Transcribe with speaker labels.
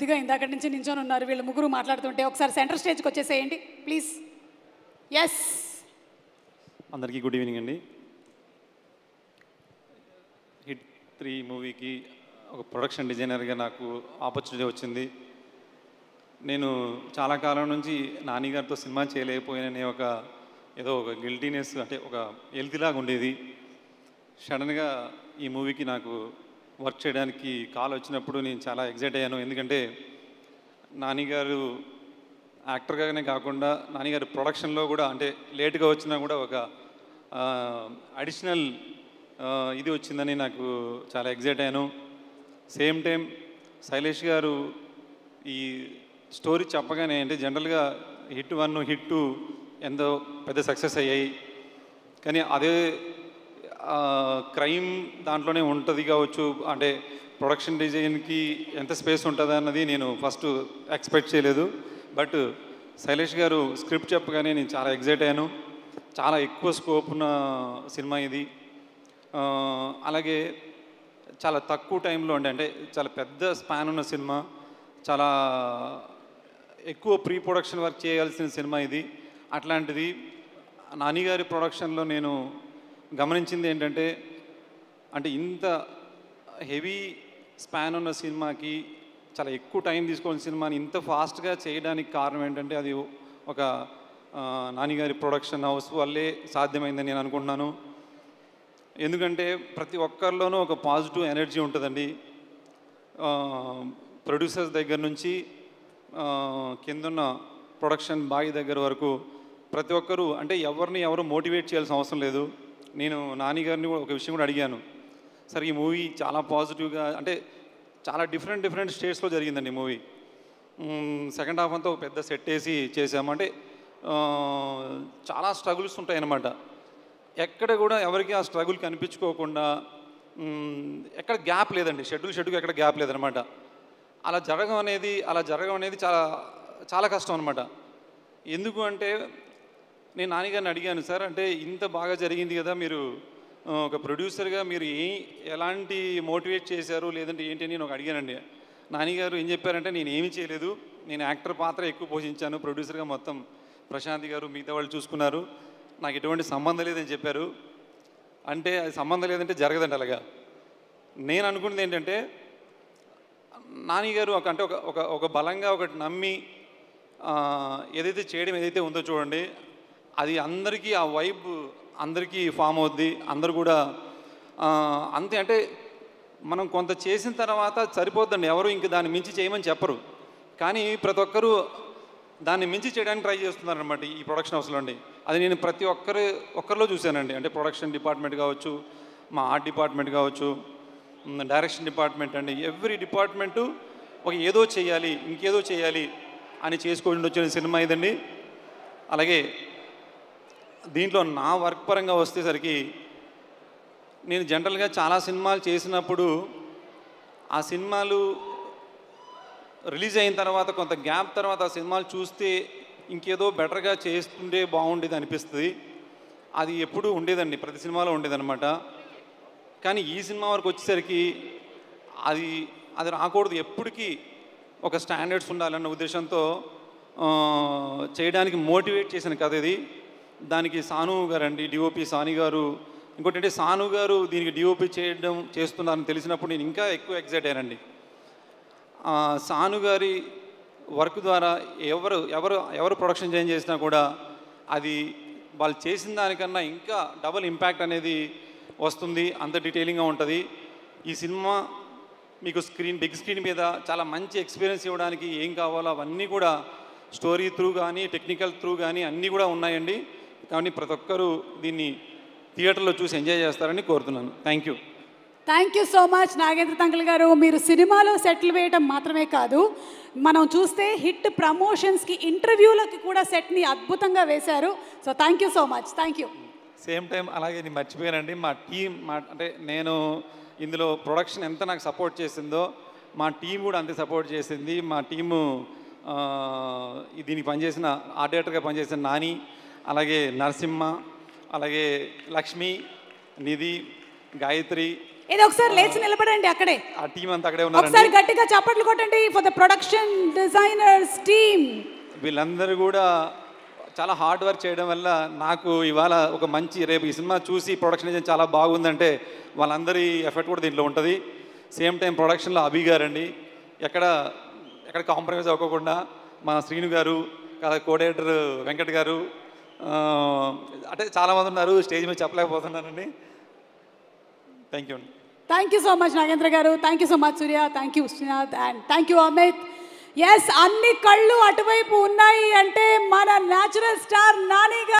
Speaker 1: కొద్దిగా ఇందాకటి నుంచి నించొని ఉన్నారు వీళ్ళు ముగ్గురు మాట్లాడుతుంటే. ఒకసారి సెంటర్ స్టేజ్కి వచ్చేసేయండి ప్లీజ్. ఎస్,
Speaker 2: అందరికీ గుడ్ ఈవినింగ్ అండి. హిట్ 3 మూవీకి ఒక ప్రొడక్షన్ డిజైనర్గా నాకు ఆపర్చునిటీ వచ్చింది. నేను చాలా కాలం నుంచి నాని గారితో సినిమా చేయలేకపోయిననే ఏదో ఒక గిల్టీనెస్, అంటే ఒక హెల్తీలాగా ఉండేది. సడన్గా ఈ మూవీకి నాకు వర్క్ చేయడానికి కాల్ వచ్చినప్పుడు నేను చాలా ఎగ్జైట్ అయ్యాను. ఎందుకంటే నాని గారు యాక్టర్గానే కాకుండా నాని గారి ప్రొడక్షన్లో కూడా, అంటే లేట్గా వచ్చినా కూడా ఒక అడిషనల్ ఇది వచ్చిందని నాకు చాలా ఎగ్జైట్ అయ్యాను. సేమ్ టైం శైలేష్ గారు ఈ స్టోరీ చెప్పగానే, అంటే జనరల్గా హిట్ 1 హిట్ 2 ఎంతో పెద్ద సక్సెస్ అయ్యాయి, కానీ అదే క్రైమ్ దాంట్లోనే ఉంటుంది కావచ్చు, అంటే ప్రొడక్షన్ డిజైన్కి ఎంత స్పేస్ ఉంటుంది అన్నది నేను ఫస్ట్ ఎక్స్పెక్ట్ చేయలేదు. బట్ శైలేష్ గారు స్క్రిప్ట్ చెప్పగానే నేను చాలా ఎగ్జైట్ అయ్యాను. చాలా ఎక్కువ స్కోప్ ఉన్న సినిమా ఇది. అలాగే చాలా తక్కువ టైంలో అంటే చాలా పెద్ద స్పాన్ ఉన్న సినిమా, చాలా ఎక్కువ ప్రీ ప్రొడక్షన్ వర్క్ చేయాల్సిన సినిమా ఇది. అట్లాంటిది నాని గారి ప్రొడక్షన్లో నేను గమనించింది ఏంటంటే, అంటే ఇంత హెవీ స్పాన్ ఉన్న సినిమాకి చాలా ఎక్కువ టైం తీసుకోవాల్సిన సినిమాని ఇంత ఫాస్ట్గా చేయడానికి కారణం ఏంటంటే, అది ఒక నాని గారి ప్రొడక్షన్ హౌస్ వల్లే సాధ్యమైందని నేను అనుకుంటున్నాను. ఎందుకంటే ప్రతి ఒక్కరిలోనూ ఒక పాజిటివ్ ఎనర్జీ ఉంటుందండి. ప్రొడ్యూసర్స్ దగ్గర నుంచి కిందున్న ప్రొడక్షన్ బాయ్ దగ్గర వరకు ప్రతి ఒక్కరూ, అంటే ఎవరు మోటివేట్ చేయాల్సిన అవసరం లేదు. నేను నాని గారిని ఒక విషయం కూడా అడిగాను, సార్ ఈ మూవీ చాలా పాజిటివ్గా, అంటే చాలా డిఫరెంట్ స్టేట్స్లో జరిగిందండి మూవీ. సెకండ్ హాఫ్ అంతా ఒక పెద్ద సెట్ వేసి చేసాము. అంటే చాలా స్ట్రగుల్స్ ఉంటాయన్నమాట. ఎక్కడ కూడా ఎవరికి ఆ స్ట్రగుల్ కనిపించుకోకుండా, ఎక్కడ గ్యాప్ లేదండి, షెడ్యూల్కి ఎక్కడ గ్యాప్ లేదనమాట. అలా జరగడం అనేది చాలా చాలా కష్టం అనమాట. ఎందుకు అంటే, నేను నాన్నగారిని అడిగాను, సార్ అంటే ఇంత బాగా జరిగింది కదా, మీరు ఒక ప్రొడ్యూసర్గా మీరు ఎలాంటి మోటివేట్ చేశారు లేదంటే ఏంటి అని నేను అడిగానండి. నాన్నగారు ఏం చెప్పారంటే, నేను ఏమీ చేయలేదు, నేను యాక్టర్ పాత్ర ఎక్కువ పోషించాను, ప్రొడ్యూసర్గా మొత్తం ప్రశాంత్ గారు మిగతా వాళ్ళు చూసుకున్నారు, నాకు ఎటువంటి సంబంధం లేదని చెప్పారు. అంటే అది సంబంధం లేదంటే జరగదండి అలాగా. నేను అనుకున్నది ఏంటంటే, నాన్నగారు ఒక బలంగా ఒకటి నమ్మి ఏదైతే చేయడం ఏదైతే ఉందో చూడండి, అది అందరికీ ఆ వైబ్ అందరికీ ఫామ్ అవుద్ది. అందరూ కూడా అంతే. అంటే మనం కొంత చేసిన తర్వాత సరిపోద్దండి, ఎవరు ఇంక దాన్ని మించి చేయమని చెప్పరు, కానీ ప్రతి ఒక్కరూ దాన్ని మించి చేయడానికి ట్రై చేస్తున్నారనమాట ఈ ప్రొడక్షన్ హౌస్లో అండి. అది నేను ప్రతి ఒక్కరిలో చూశానండి. అంటే ప్రొడక్షన్ డిపార్ట్మెంట్ కావచ్చు, మా ఆర్ట్ డిపార్ట్మెంట్ కావచ్చు, డైరెక్షన్ డిపార్ట్మెంట్ అండి, ఎవ్రీ డిపార్ట్మెంటు ఏదో చేయాలి, ఇంకేదో చేయాలి అని చేసుకొని వచ్చిన సినిమా ఇదండి. అలాగే దీంట్లో నా వర్క్ పరంగా వచ్చేసరికి, నేను జనరల్గా చాలా సినిమాలు చేసినప్పుడు ఆ సినిమాలు రిలీజ్ అయిన తర్వాత కొంత గ్యాప్ తర్వాత ఆ సినిమాలు చూస్తే ఇంకేదో బెటర్గా చేస్తుంటే బాగుండేది అనిపిస్తుంది. అది ఎప్పుడూ ఉండేదండి, ప్రతి సినిమాలో ఉండేదన్నమాట. కానీ ఈ సినిమా వరకు వచ్చేసరికి అది రాకూడదు, ఎప్పటికీ ఒక స్టాండర్డ్స్ ఉండాలన్న ఉద్దేశంతో చేయడానికి మోటివేట్ చేసిన కథ ఇది. దానికి సాను గారు అండి, డిఓపి సాని గారు. ఇంకోటి అంటే సాను గారు దీనికి డిఓపి చేస్తున్నారని తెలిసినప్పుడు నేను ఇంకా ఎక్కువ ఎగ్జైట్ అయ్యానండి. సాను గారి వర్క్ ద్వారా ఎవరు ప్రొడక్షన్ చేంజ్ చేసినా కూడా అది వాళ్ళు చేసిన దానికన్నా ఇంకా డబుల్ ఇంపాక్ట్ అనేది వస్తుంది, అంత డీటెయిలింగ్గా ఉంటుంది. ఈ సినిమా మీకు బిగ్ స్క్రీన్ మీద చాలా మంచి ఎక్స్పీరియన్స్ ఇవ్వడానికి ఏం కావాలో అవన్నీ కూడా స్టోరీ త్రూ కానీ టెక్నికల్ త్రూ కానీ అన్నీ కూడా ఉన్నాయండి. కానీ ప్రతి ఒక్కరూ దీన్ని థియేటర్లో చూసి ఎంజాయ్ చేస్తారని కోరుతున్నాను. Thank you
Speaker 1: so much Nagendra Thangal garu. మీరు సినిమాలో సెటిల్ వేయడం మాత్రమే కాదు, మనం చూస్తే హిట్ ప్రమోషన్స్కి ఇంటర్వ్యూలకి కూడా సెట్ని అద్భుతంగా వేశారు. So thank you so much.
Speaker 2: Same time అలాగే నేను మర్చిపోయానండి, మా టీం అంటే నేను ఇందులో ప్రొడక్షన్ ఎంత నాకు సపోర్ట్ చేసిందో మా టీం కూడా అంతే సపోర్ట్ చేసింది. మా టీము దీనికి పనిచేసిన ఆర్ట్ డైరెక్టర్గా పనిచేసిన నాని, అలాగే నరసింహ, అలాగే లక్ష్మి, నిధి, గాయత్రి,
Speaker 1: ఇది ఒకసారి లేచి నిలబడండి అక్కడే.
Speaker 2: ఆ టీం అంతా అక్కడే ఉన్నారండి.
Speaker 1: ఒకసారి గట్టిగా చప్పట్లు కొట్టండి for the production designers team.
Speaker 2: వీళ్ళందరూ కూడా చాలా హార్డ్ వర్క్ చేయడం వల్ల నాకు ఇవాళ ఒక మంచి, రేపు ఈ సినిమా చూసి ప్రొడక్షన్ డిజైన్ చాలా బాగుందంటే వాళ్ళందరి ఎఫర్ట్ కూడా దీంట్లో ఉంటుంది. సేమ్ టైం ప్రొడక్షన్లో అభి గారండి, ఎక్కడ కాంప్రమైజ్ అవ్వకుండా మన శ్రీను గారు, కోఆర్డినేటర్ వెంకట్ గారు, అంటే చాలామంది ఉన్నారు, స్టేజ్ మీద చెప్పలేకపోతున్నానండి. థ్యాంక్ యూ అండి.
Speaker 1: Thank you so much Nagendra garu. Thank you so much Surya. Thank you Srinath and thank you Amit. Yes, అన్ని కళ్ళు అటువైపు ఉన్నాయి అంటే మన న్యాచురల్ స్టార్ నాని గారు.